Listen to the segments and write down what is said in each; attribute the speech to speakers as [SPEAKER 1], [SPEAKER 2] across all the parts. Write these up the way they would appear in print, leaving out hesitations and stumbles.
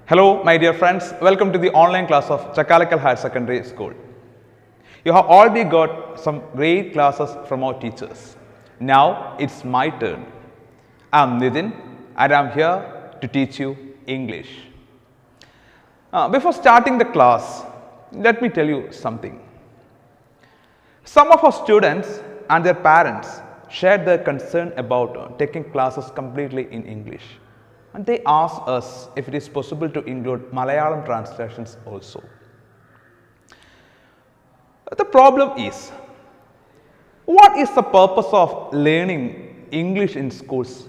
[SPEAKER 1] Hello, my dear friends. Welcome to the online class of Chakalakal Higher Secondary School. You have already got some great classes from our teachers. Now it's my turn. I'm Nitin and I'm here to teach you English. Before starting the class, let me tell you something. Some of our students and their parents shared their concern about taking classes completely in English. And they asked us if it is possible to include Malayalam translations also. The problem is, what is the purpose of learning English in schools?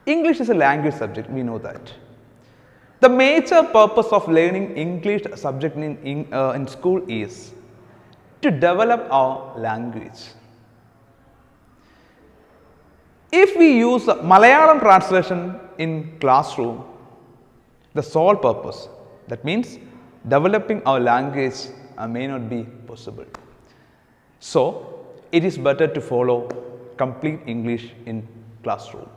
[SPEAKER 1] English is a language subject, we know that. The major purpose of learning English subject in school is to develop our language. If we use Malayalam translation in classroom, the sole purpose, that means developing our language may not be possible. So, it is better to follow complete English in classroom.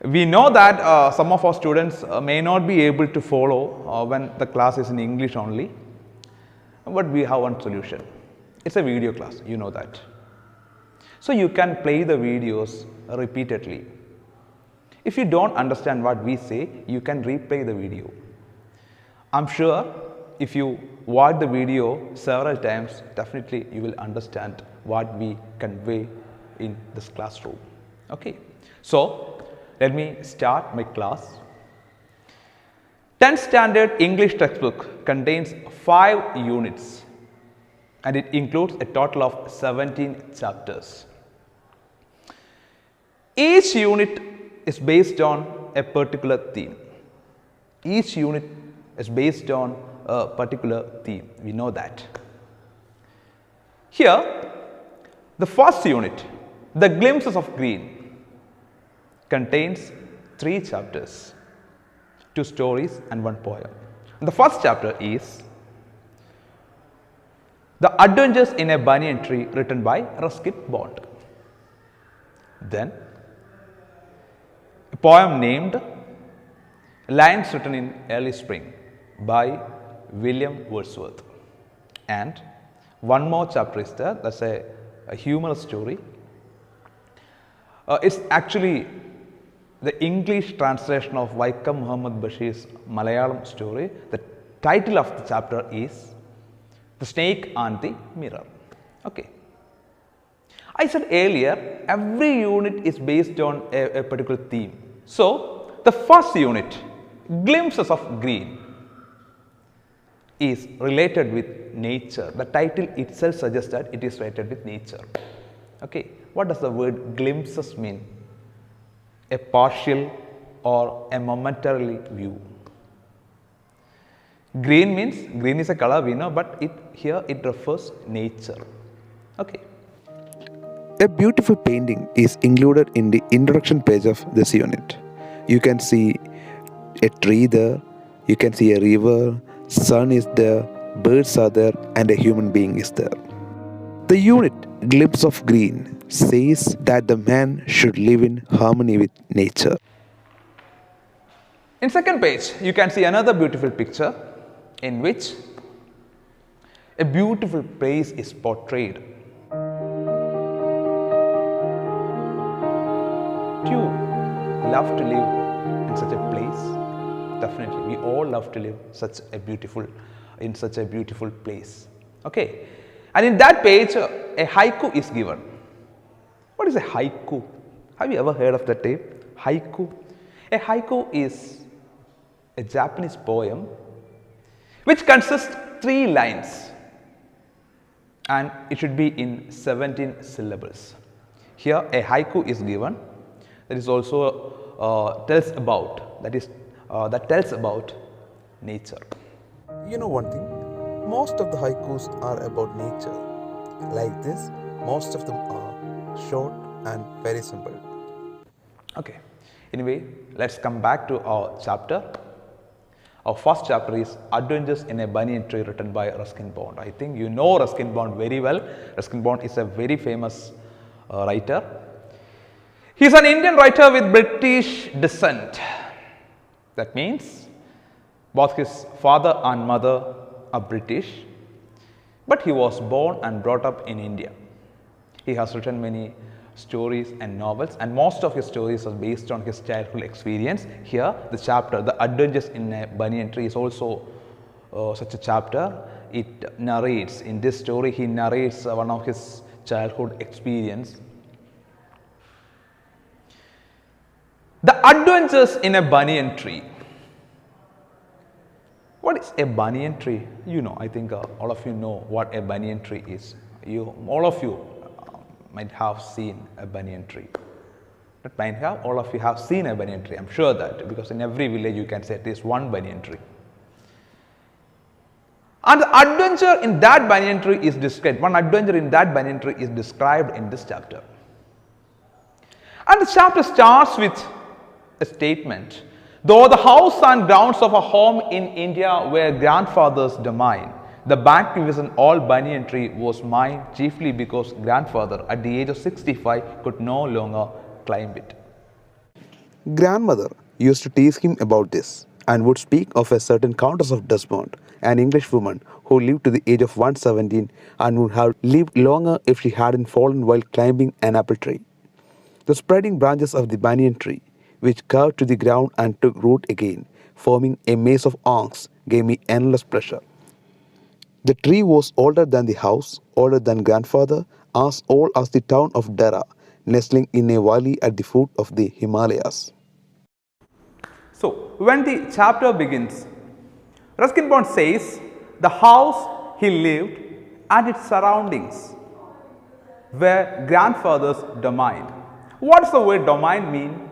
[SPEAKER 1] We know that some of our students may not be able to follow when the class is in English only, but we have one solution. It's a video class, you know that. So you can play the videos repeatedly. If you don't understand what we say, you can replay the video. I'm sure if you watch the video several times, definitely you will understand what we convey in this classroom. Okay. So let me start my class. 10th standard English textbook contains 5 units and it includes a total of 17 chapters. Each unit is based on a particular theme. Each unit is based on a particular theme. We know that. Here, the first unit, The Glimpses of Green, contains 3 chapters, 2 stories and 1 poem. And the first chapter is The Adventures in a Banyan Tree, written by Ruskin Bond. Then, a poem named Lines Written in Early Spring by William Wordsworth. And one more chapter is there, that's a humorous story. It's actually the English translation of Vaikam Muhammad Bashir's Malayalam story. The title of the chapter is The Snake and the Mirror. Okay. I said earlier, every unit is based on a particular theme. So, the first unit, Glimpses of Green, is related with nature. The title itself suggests that it is related with nature. Okay. What does the word glimpses mean? A partial or a momentarily view. Green means, green is a color we know, but here it refers nature. Okay.
[SPEAKER 2] A beautiful painting is included in the introduction page of this unit. You can see a tree there, you can see a river, sun is there, birds are there, and a human being is there. The unit Glimpse of Green says that the man should live in harmony with nature.
[SPEAKER 1] In second page, you can see another beautiful picture in which a beautiful place is portrayed. Do you love to live in such a place? Definitely, we all love to live in such a beautiful place. Okay, and in that page, a haiku is given. What is a haiku? Have you ever heard of that name? Haiku. A haiku is a Japanese poem which consists 3 lines and it should be in 17 syllables. Here, a haiku is given. That is also tells about nature.
[SPEAKER 2] You know one thing, most of the haikus are about nature. Like this, most of them are short and very simple.
[SPEAKER 1] Okay. Anyway, let's come back to our chapter. Our first chapter is Adventures in a Banyan Tree, written by Ruskin Bond. I think you know Ruskin Bond very well. Ruskin Bond is a very famous writer. He is an Indian writer with British descent. That means both his father and mother are British, but he was born and brought up in India. He has written many stories and novels, and most of his stories are based on his childhood experience. Here, the chapter, The Adventures in a Banyan Tree, is also such a chapter. It narrates, in this story, he narrates one of his childhood experience. The Adventures in a Banyan Tree. What is a banyan tree? You know, I think all of you know what a banyan tree is. All of you might have seen a banyan tree. Not might have, all of you have seen a banyan tree. I'm sure that, because in every village you can say at least one banyan tree. And the adventure in that banyan tree is described. One adventure in that banyan tree is described in this chapter. And the chapter starts with a statement. Though the house and grounds of a home in India were grandfather's domain, the magnificent old banyan tree was mine, chiefly because grandfather at the age of 65 could no longer climb it.
[SPEAKER 2] Grandmother used to tease him about this and would speak of a certain Countess of Desmond, an English woman who lived to the age of 117 and would have lived longer if she hadn't fallen while climbing an apple tree. The spreading branches of the banyan tree, which curved to the ground and took root again, forming a maze of arcs, gave me endless pleasure. The tree was older than the house, older than grandfather, as old as the town of Dara, nestling in a valley at the foot of the Himalayas.
[SPEAKER 1] So, when the chapter begins, Ruskin Bond says the house he lived and its surroundings were grandfather's domain. What does the word domain mean?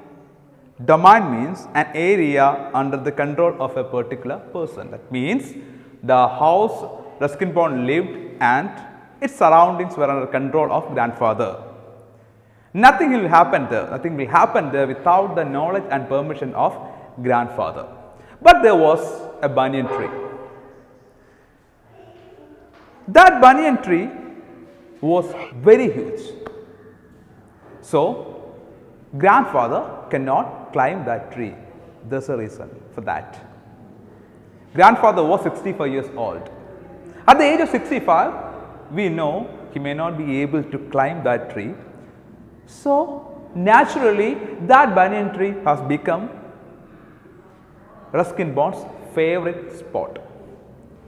[SPEAKER 1] Domain means an area under the control of a particular person. That means the house Ruskin Bond lived and its surroundings were under control of grandfather. Nothing will happen there. Nothing will happen there without the knowledge and permission of grandfather. But there was a banyan tree. That banyan tree was very huge. So, grandfather cannot climb that tree. There's a reason for that. Grandfather was 65 years old. At the age of 65, we know he may not be able to climb that tree. So, naturally, that banyan tree has become Ruskin Bond's favorite spot,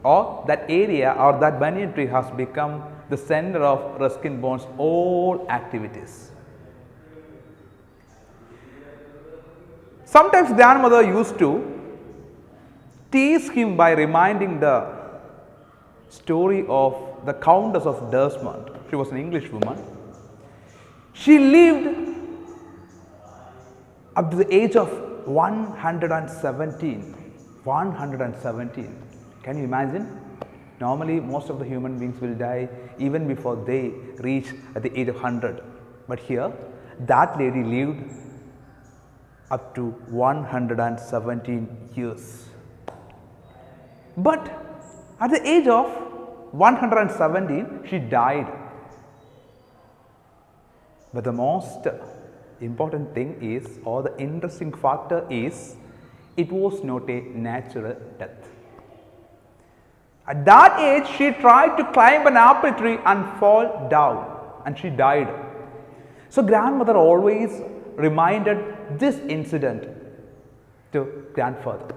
[SPEAKER 1] or that area or that banyan tree has become the center of Ruskin Bond's all activities. Sometimes grandmother used to tease him by reminding the story of the Countess of Desmond. She was an English woman. She lived up to the age of 117. 117. Can you imagine? Normally, most of the human beings will die even before they reach at the age of 100. But here, that lady lived up to 117 years. But at the age of 117, she died. But the most important thing is, or the interesting factor is, it was not a natural death. At that age, she tried to climb an apple tree and fall down, and she died. So, grandmother always reminded this incident to grandfather.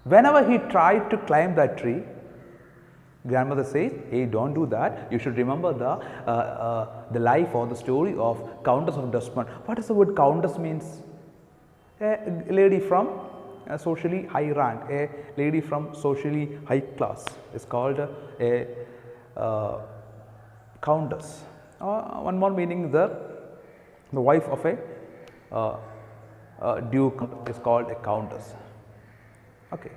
[SPEAKER 1] Whenever he tried to climb that tree, grandmother says, hey, don't do that. You should remember the life or the story of Countess of Desmond. What does the word Countess means? A lady from a socially high rank, a lady from socially high class is called a Countess. One more meaning there, the wife of a duke is called a Countess. Okay.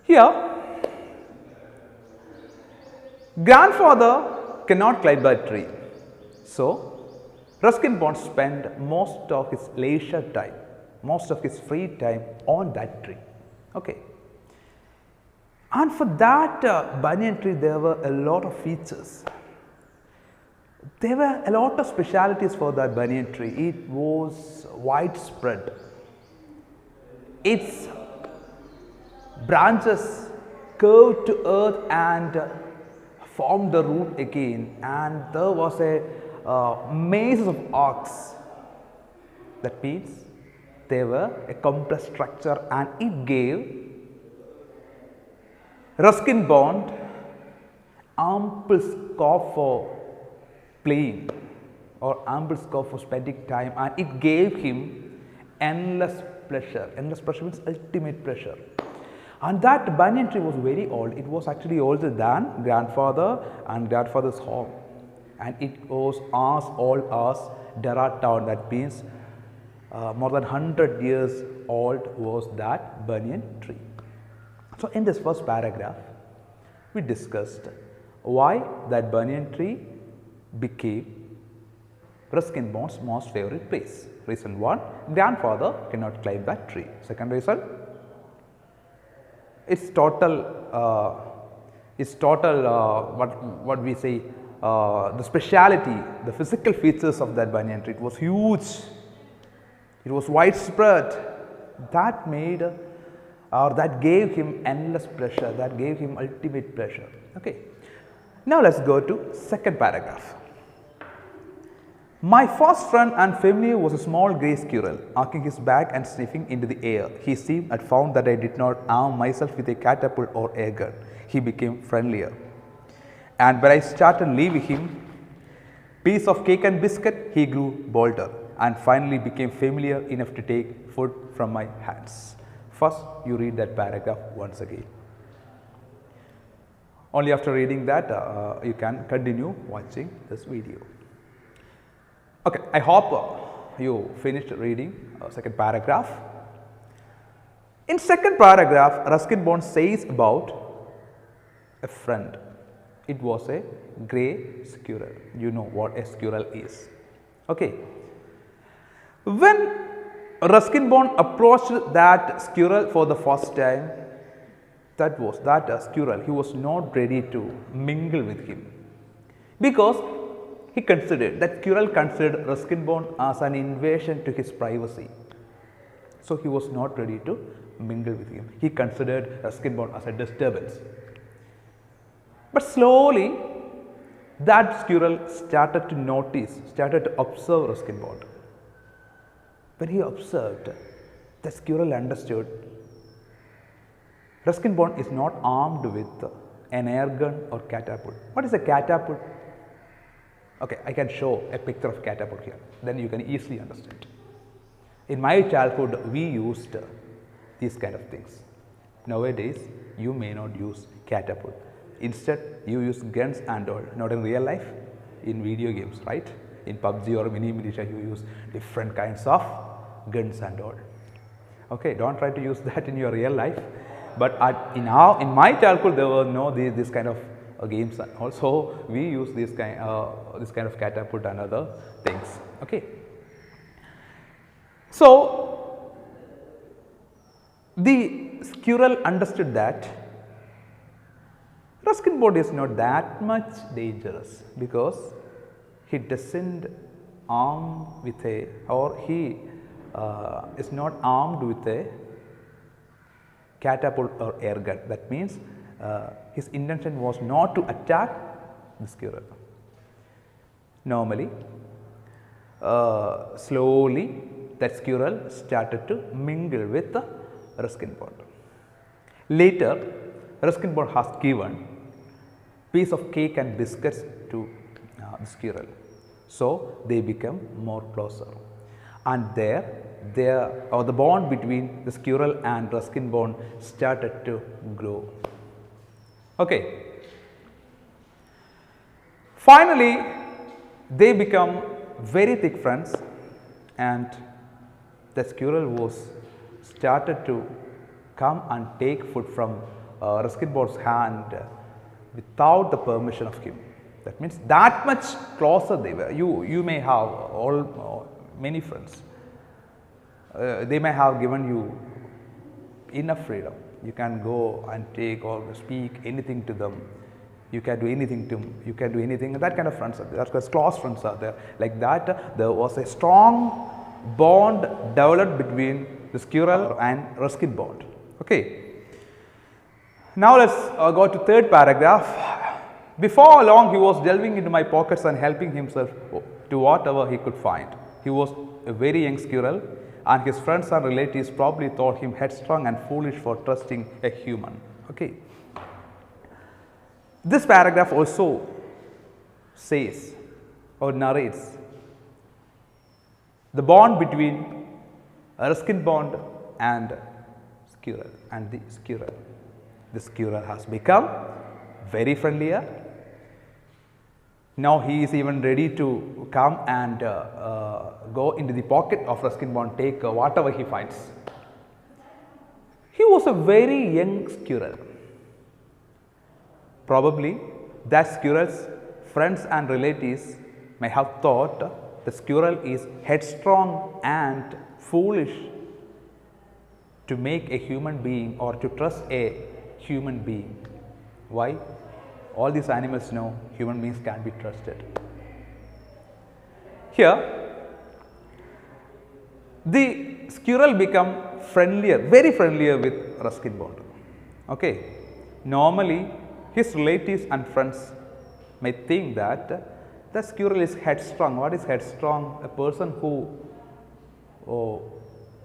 [SPEAKER 1] Here, grandfather cannot climb that tree. So, Ruskin Bond spent most of his leisure time, most of his free time on that tree. Okay. And for that banyan tree, there were a lot of features. There were a lot of specialities for that banyan tree. It was widespread. Its branches curved to earth and formed the root again, and there was a maze of arcs. That means they were a complex structure, and it gave Ruskin Bond ample scope for playing or ample scope for spending time, and it gave him endless pleasure. Endless pleasure means ultimate pleasure. And that banyan tree was very old. It was actually older than grandfather and grandfather's home, and it was as old as Dara town. That means more than 100 years old was that banyan tree. So in this first paragraph, we discussed why that banyan tree became Ruskin Bond's most favorite place. Reason 1, grandfather cannot climb that tree. Second reason, its total what we say, the speciality, the physical features of that banyan tree, it was huge, it was widespread. That made or that gave him endless pleasure, that gave him ultimate pleasure. Okay. Now let's go to second paragraph. My first friend and familiar was a small grey squirrel, arching his back and sniffing into the air. He seemed had found that I did not arm myself with a catapult or air gun. He became friendlier. And when I started leaving him piece of cake and biscuit, he grew bolder and finally became familiar enough to take food from my hands. First, you read that paragraph once again. Only after reading that, you can continue watching this video. Okay, I hope you finished reading second paragraph. In second paragraph, Ruskin Bond says about a friend. It was a grey squirrel. You know what a squirrel is. Okay. When Ruskin Bond approached that squirrel for the first time, that squirrel, he was not ready to mingle with him, because he considered, that squirrel considered Ruskin Bond as an invasion to his privacy. So he was not ready to mingle with him. He considered Ruskin Bond as a disturbance. But slowly, that squirrel started to notice, started to observe Ruskin Bond. When he observed, the squirrel understood Ruskin Bond is not armed with an air gun or catapult. What is a catapult? Okay, I can show a picture of catapult here, then you can easily understand. In my childhood, we used these kind of things. Nowadays, you may not use catapult. Instead, you use guns and all, not in real life, in video games, right? In PUBG or Mini Militia, you use different kinds of guns and all. Okay, don't try to use that in your real life. But in my childhood, there were no this kind of games. Also, we use this kind of catapult and other things. Okay. So the squirrel understood that Ruskin Bond is not that much dangerous, because he doesn't arm with a, or he is not armed with a catapult or air gun. That means his intention was not to attack the squirrel. Normally, slowly that squirrel started to mingle with the Ruskin Bond. Later, Ruskin Bond has given piece of cake and biscuits to the squirrel. So they become more closer, and the bond between the squirrel and Ruskin Bond started to grow. Okay. Finally, they become very thick friends, and the squirrel was started to come and take food from Ruskin Bond's hand without the permission of him. That means that much closer they were. You may have many friends. They may have given you enough freedom. You can go and take or speak anything to them. You can do anything to him, you can do anything. That kind of friends are there, that's close friends are there. Like that, there was a strong bond developed between the squirrel and Ruskin bond. Okay. Now let's go to third paragraph. Before long, he was delving into my pockets and helping himself to whatever he could find. He was a very young squirrel, and his friends and relatives probably thought him headstrong and foolish for trusting a human. Okay. This paragraph also says or narrates the bond between Ruskin bond and squirrel and the squirrel. The squirrel has become very friendlier. Now he is even ready to come and go into the pocket of Ruskin bond, take whatever he finds. He was a very young squirrel. Probably that squirrel's friends and relatives may have thought the squirrel is headstrong and foolish to make a human being or to trust a human being. Why? All these animals know human beings can be trusted. Here, the squirrel become friendlier, very friendlier with Ruskin bond. Okay. Normally, his relatives and friends may think that the squirrel is headstrong. What is headstrong? A person who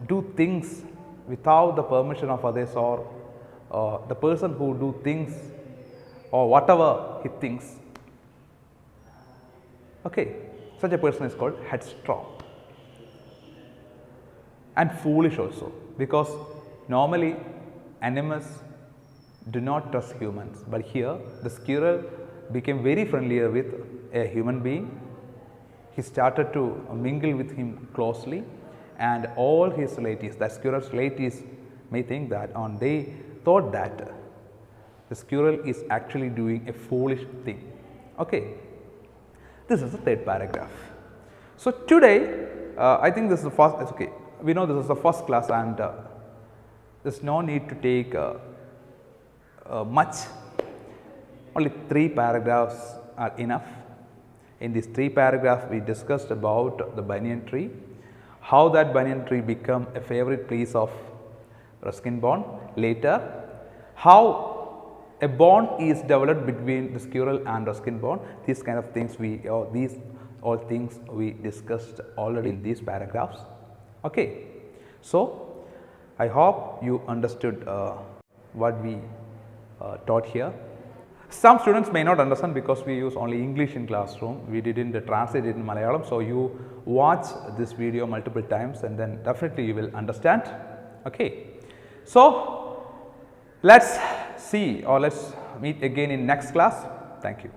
[SPEAKER 1] do things without the permission of others, or the person who do things or whatever he thinks. Okay, such a person is called headstrong and foolish also, because normally animals do not trust humans, but here the squirrel became very familiar with a human being. He started to mingle with him closely, and all his relatives, that squirrel's relatives may think that, and they thought that the squirrel is actually doing a foolish thing. Okay. This is the third paragraph. So today, I think this is the first, okay, we know this is the first class, and there's no need to take much. Only 3 paragraphs are enough. In these 3 paragraphs, we discussed about the banyan tree, how that banyan tree became a favorite place of Ruskin bond. Later, how a bond is developed between the squirrel and Ruskin bond. These kind of things these all things we discussed already in these paragraphs. Okay. So, I hope you understood what we taught here. Some students may not understand because we use only English in classroom. We didn't translate it in Malayalam. So, you watch this video multiple times and then definitely you will understand. Okay. So, let's see or let's meet again in next class. Thank you.